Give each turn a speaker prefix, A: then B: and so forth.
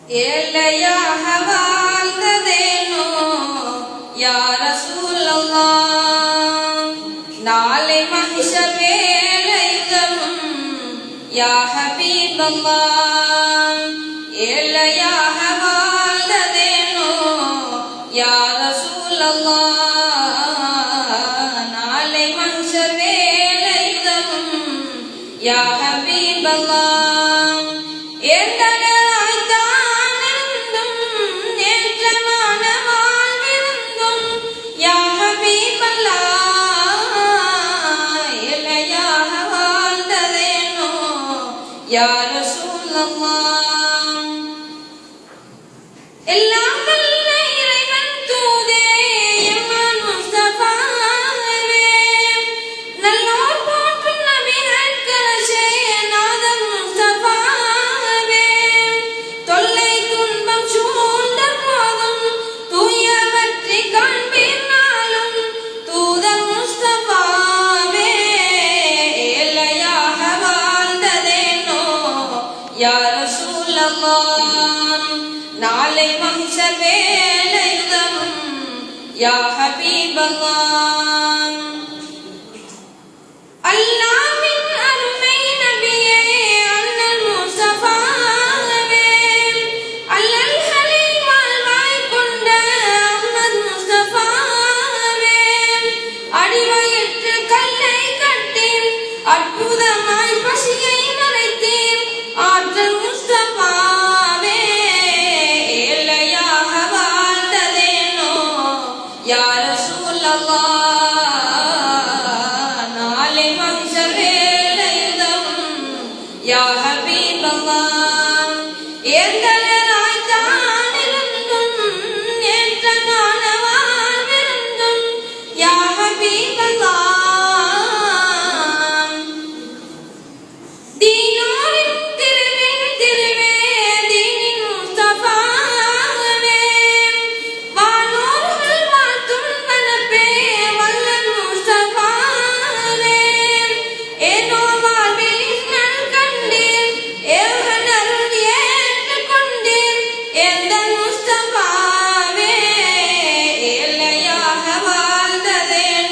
A: ஏழையாக வாழ்ந்ததேனோ யா ரசூலல்லாஹ், நாளை மஹ்ஷர் வேளையிலும் யா ஹபீபல்லாஹ். ஏழையாக வாழ்ந்ததேனோ யா ரசூலல்லாஹ், நாளை மஹ்ஷர் வேளையிலும் யா ஹபீபல்லாஹ். யா ரசூலல்லாஹ், எல்லாம் வல்ல இறைவன் தூதே எம்மான் முஸ்தபாவே, நல்லோர் போற்றும் நபிகட்கரசே நாதன் முஸ்தபாவே, தொல்லை துன்பம் சூழ்ந்த போதும் தூயவற்றை காண்பீர் நாளும் தூதர் முஸ்தபாவே. ஏழையாக வாழ்ந்ததேனோ யா ரசூலல்லாஹ், நாளை மஹ்ஷர் வேளையிலும் யா ஹபீபல்லாஹ். அல்லாஹ்வின் அருமை நபியே அண்ணல் முஸ்தபாவே, அல்லல்களை வாழ்வாய் கொண்ட அஹ்மத் முஸ்தபாவே, அடிவயிற்று கல்லை கட்டீர் அற்புதமாய் பசியை மறைத்தீர் ஆற்றல் முஸ்தபாவே. ஏழையாக வாழ்ந்ததேனோ யா ரசூலல்லாஹ், நாளை மஹ்ஷர் வேளையிலும் யா ஹபீபல்லாஹ்.